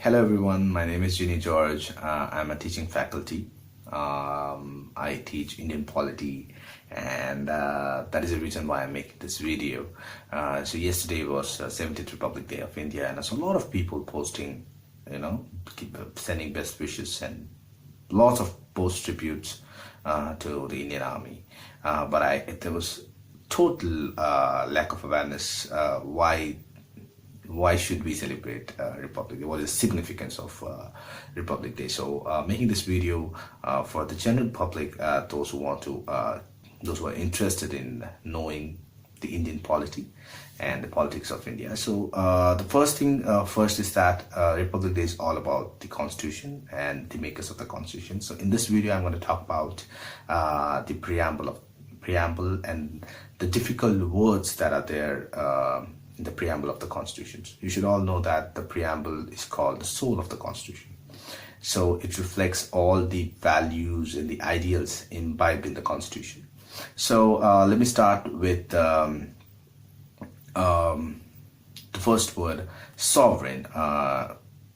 Hello everyone, my name is Ginny George. I'm a teaching faculty. I teach Indian polity, and that is the reason why I'm making this video. So yesterday was 70th Republic Day of India, and I saw a lot of people posting, sending best wishes and lots of post tributes to the Indian Army. But there was total lack of awareness why should we celebrate Republic Day? What is the significance of Republic Day? So making this video for the general public, those who are interested in knowing the Indian polity and the politics of India. So the first thing first is that Republic Day is all about the Constitution and the makers of the Constitution. So in this video, I'm going to talk about the preamble and the difficult words that are there in the preamble of the Constitution. You should all know that the preamble is called the soul of the Constitution. So it reflects all the values and the ideals imbibed in the Constitution. So let me start with the first word, sovereign.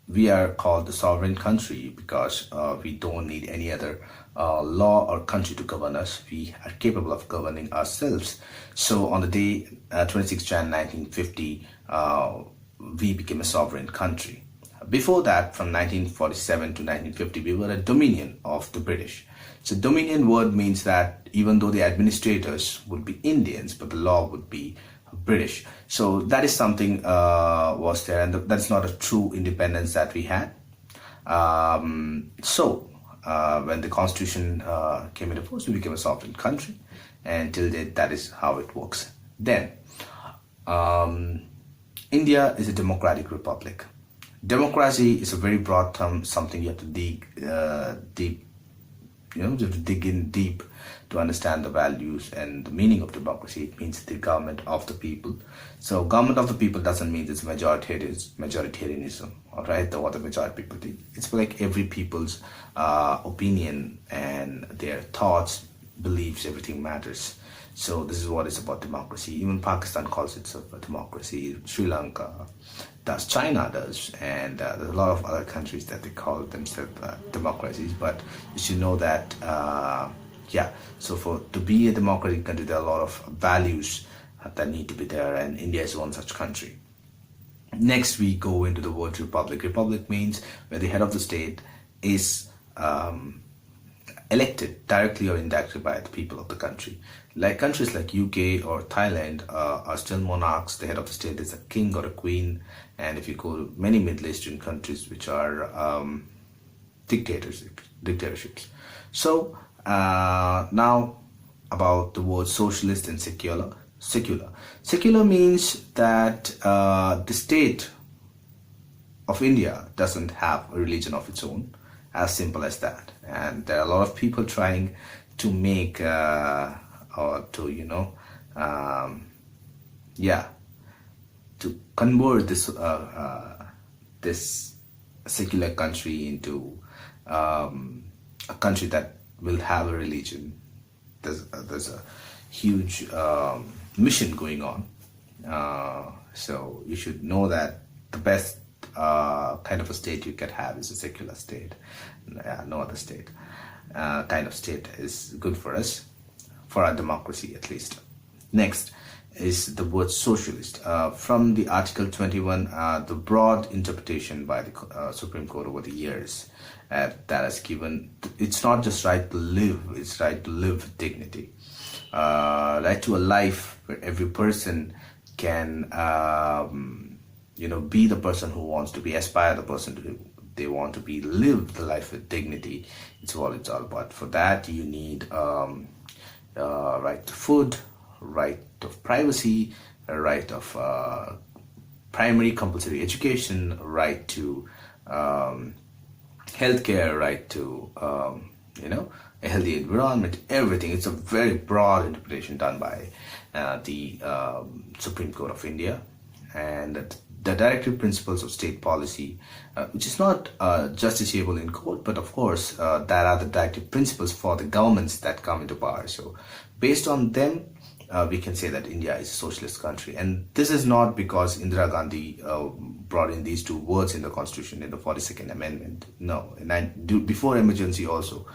We are called the sovereign country because we don't need any other law or country to govern us. We are capable of governing ourselves. So on the day 26 Jan 1950, we became a sovereign country. Before that, from 1947 to 1950, we were a dominion of the British. So dominion word means that even though the administrators would be Indians, but the law would be British. So that is something was there, and that's not a true independence that we had. When the Constitution came into force, we became a sovereign country, and till date, that is how it works. Then, India is a democratic republic. Democracy is a very broad term, something you have to dig deep. You have to dig in deep to understand the values and the meaning of democracy. It means the government of the people. So government of the people doesn't mean it's majoritarianism, all right, what the majority people think. It's like every people's opinion and their thoughts, beliefs, everything matters. So this is what it's about democracy. Even Pakistan calls itself a democracy. Sri Lanka does, China does, and there's a lot of other countries that they call themselves democracies. But you should know that, so to be a democratic country, there are a lot of values that need to be there, and India is one such country. Next, we go into the word republic. Republic means where the head of the state is elected directly or indirectly by the people of the country. Like countries like UK or Thailand are still monarchs. The head of the state is a king or a queen. And if you go to many Middle Eastern countries which are dictatorships. So now about the word socialist and secular. Secular means that the state of India doesn't have a religion of its own. As simple as that. And there are a lot of people trying to make to convert this secular country into a country that will have a religion. There's a huge mission going on. So you should know that the best kind of a state you can have is a secular state. No other state kind of state is good for us, for our democracy at least. Next is the word socialist. From the Article 21, the broad interpretation by the Supreme Court over the years that has given, it's not just right to live, it's right to live with dignity. Right to a life where every person can be the person who wants to be, aspire the person to they want to be, live the life with dignity. It's all about. For that, you need right to food, right of privacy, a right of primary compulsory education, right to healthcare, right to a healthy environment, everything. It's a very broad interpretation done by the Supreme Court of India, and the directive principles of state policy, which is not justiciable in court, but of course that are the directive principles for the governments that come into power. So based on them, we can say that India is a socialist country. And this is not because Indira Gandhi brought in these two words in the constitution in the 42nd Amendment. No, and before emergency also,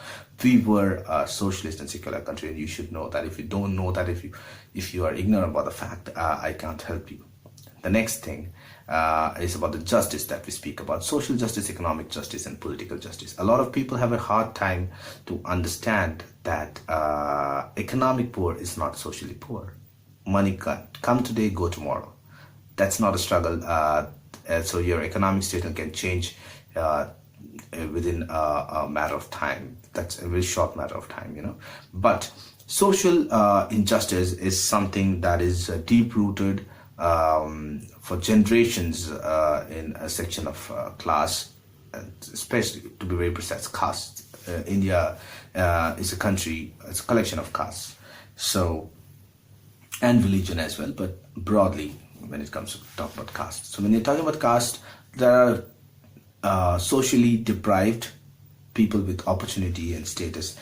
we were a socialist and secular country, and you should know that. If you don't know that, if you are ignorant about the fact, I can't help you. The next thing is about the justice that we speak about: social justice, economic justice, and political justice. A lot of people have a hard time to understand that economic poor is not socially poor. Money can come today, go tomorrow. That's not a struggle. So your economic status can change within a matter of time. That's a very short matter of time, you know. But social injustice is something that is deep-rooted for generations in a section of class, especially, to be very precise, caste. India is a country, it's a collection of castes, so, and religion as well, but broadly when it comes to talk about caste. So when you're talking about caste, there are socially deprived people with opportunity and status.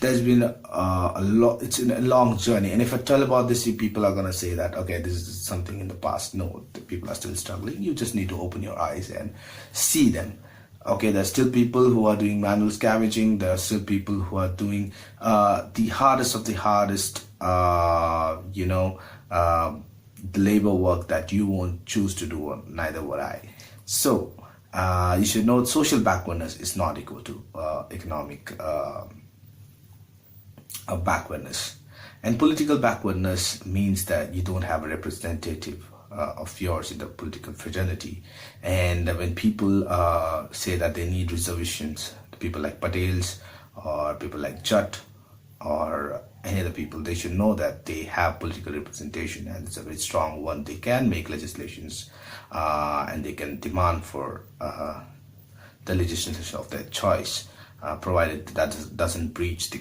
There's been a lot, it's a long journey. And if I tell about this, people are going to say that, okay, this is something in the past. No, the people are still struggling. You just need to open your eyes and see them. Okay, there's still people who are doing manual scavenging. There are still people who are doing the hardest of the hardest, the labor work that you won't choose to do, or neither would I. So you should know social backwardness is not equal to economic backwardness. And political backwardness means that you don't have a representative of yours in the political fraternity. And when people say that they need reservations, people like Patels or people like Jat or any other people, they should know that they have political representation, and it's a very strong one. They can make legislations and they can demand for the legislation of their choice, provided that doesn't breach the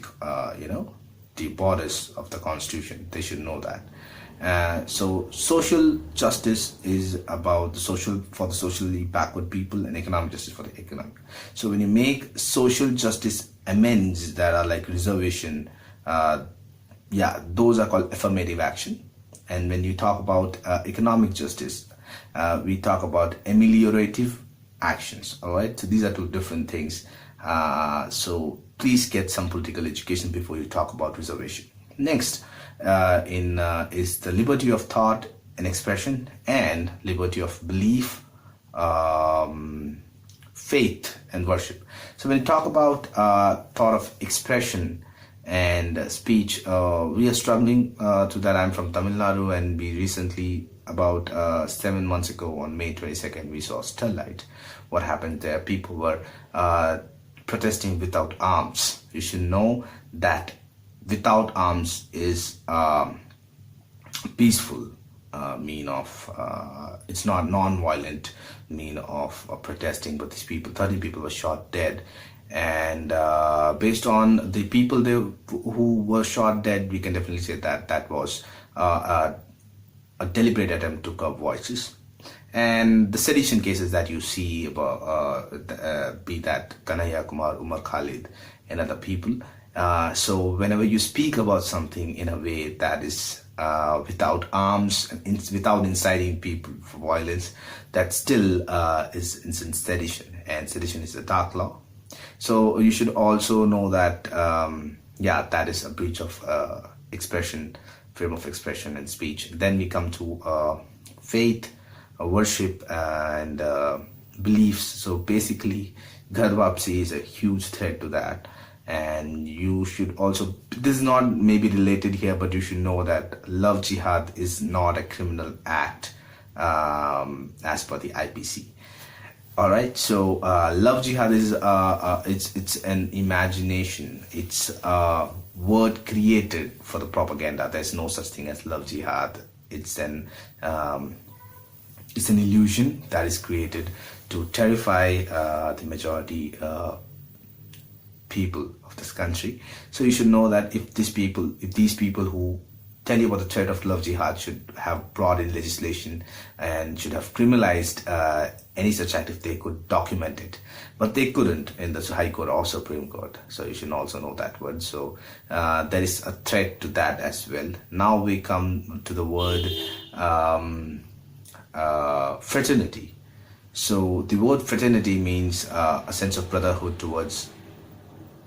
the borders of the constitution. They should know that. So social justice is about for the socially backward people, and economic justice for the economic. So when you make social justice amends that are like reservation, those are called affirmative action. And when you talk about economic justice, we talk about ameliorative actions. All right, so these are two different things. So please get some political education before you talk about reservation. Next is the liberty of thought and expression, and liberty of belief, faith and worship. So when you talk about thought of expression and speech, we are struggling to that. I'm from Tamil Nadu, and we recently, about 7 months ago on May 22nd, we saw Sterlite. What happened there? People were protesting without arms. You should know that without arms is peaceful mean of, it's not non-violent mean of protesting. But these people, 30 people were shot dead, and based on the people who were shot dead, we can definitely say that that was a deliberate attempt to curb voices. And the sedition cases that you see about, be that Kanhaiya Kumar, Umar Khalid, and other people. So whenever you speak about something in a way that is without arms and without inciting people for violence, that still is in sedition, and sedition is a dark law. So you should also know that, that is a breach of expression, freedom of expression and speech. Then we come to faith, worship, and beliefs. So basically, Ghar Wapsi is a huge threat to that. And you should also, this is not maybe related here, but you should know that love jihad is not a criminal act as per the IPC. All right, so love jihad is it's an imagination. It's a word created for the propaganda. There's no such thing as love jihad. It's an illusion that is created to terrify the majority people of this country. So you should know that if these people who tell you about the threat of love jihad should have brought in legislation and should have criminalized any such act if they could document it. But they couldn't in the High Court or Supreme Court. So you should also know that word. So there is a threat to that as well. Now we come to the word fraternity. So the word fraternity means a sense of brotherhood towards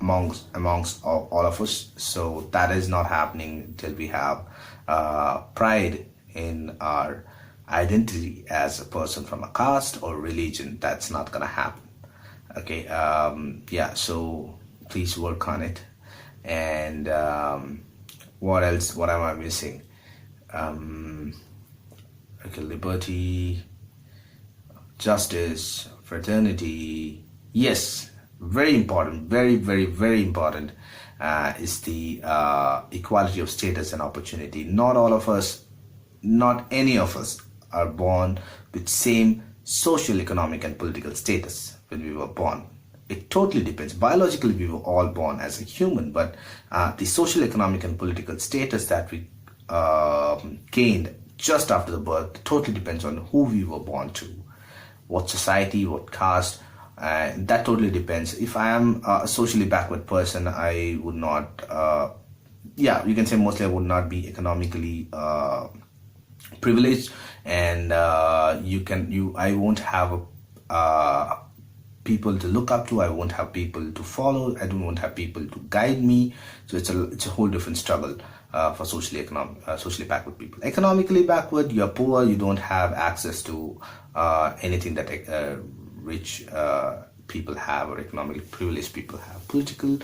amongst all of us. So that is not happening till we have pride in our identity as a person from a caste or religion. That's not gonna happen. Okay, yeah, so please work on it. And what else? What am I missing? Okay, liberty, justice, fraternity. Yes, very important, very, very, very important is the equality of status and opportunity. Not all of us, not any of us are born with same social, economic and political status when we were born. It totally depends. Biologically, we were all born as a human, but the social, economic and political status that we gained just after the birth totally depends on who we were born to, what society, what caste. That totally depends. If I am a socially backward person, I would not, yeah, you can say mostly I would not be economically privileged, and I won't have people to look up to. I won't have people to follow. I don't want to have people to guide me. So it's a whole different struggle for socially backward people. Economically backward, you're poor. You don't have access to anything that rich people have or economically privileged people have. Political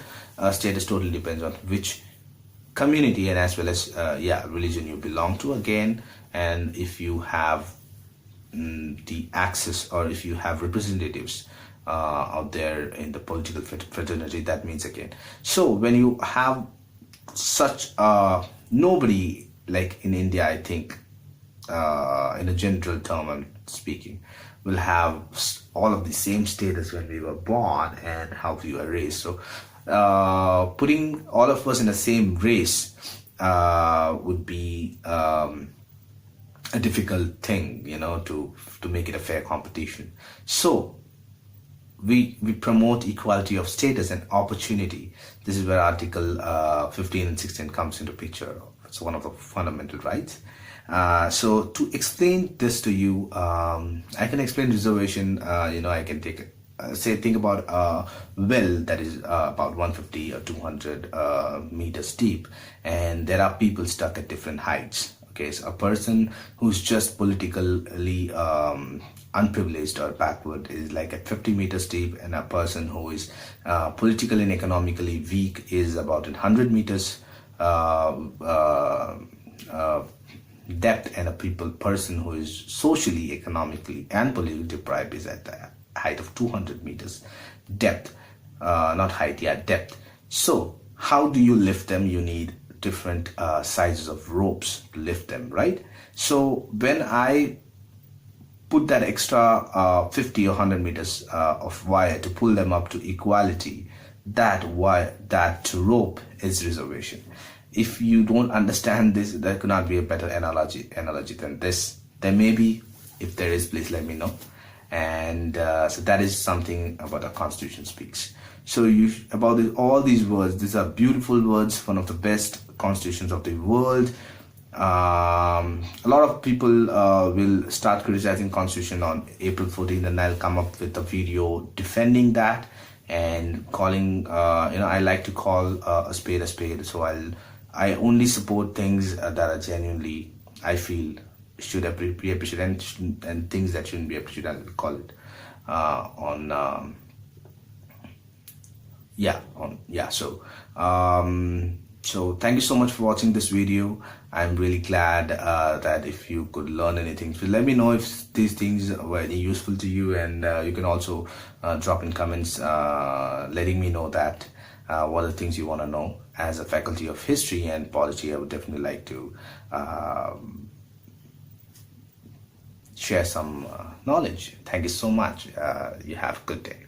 status totally depends on which community and as well as religion you belong to again, and if you have the access or if you have representatives out there in the political fraternity, that means again. So when you have such nobody, like in India, I think in a general term I'm speaking, will have all of the same status when we were born and how we were raised. So putting all of us in the same race would be a difficult thing, to make it a fair competition. So we promote equality of status and opportunity. This is where Article 15 and 16 comes into picture. It's one of the fundamental rights. So to explain this to you, I can explain reservation. I can take think about a well that is about 150 or 200 meters deep, and there are people stuck at different heights. Okay, so a person who's just politically unprivileged or backward is like at 50 meters deep, and a person who is politically and economically weak is about 100 meters depth, and a person who is socially, economically and politically deprived is at the height of 200 meters depth, not height, depth. So how do you lift them? You need different sizes of ropes to lift them, right? So when I put that extra 50 or 100 meters of wire to pull them up to equality, that rope is reservation. If you don't understand this, there could not be a better analogy than this. There may be. If there is, please let me know. And so that is something about our Constitution speaks. So all these words, these are beautiful words, one of the best constitutions of the world. A lot of people will start criticizing Constitution on April 14th, and I'll come up with a video defending that and calling, I like to call a spade a spade. So I only support things that are genuinely, I feel, should be appreciated, and things that shouldn't be appreciated, I will call it So thank you so much for watching this video. I'm really glad that if you could learn anything, so let me know if these things were any useful to you, and you can also drop in comments letting me know that what are the things you want to know. As a faculty of history and polity, I would definitely like to share some knowledge. Thank you so much. You have a good day.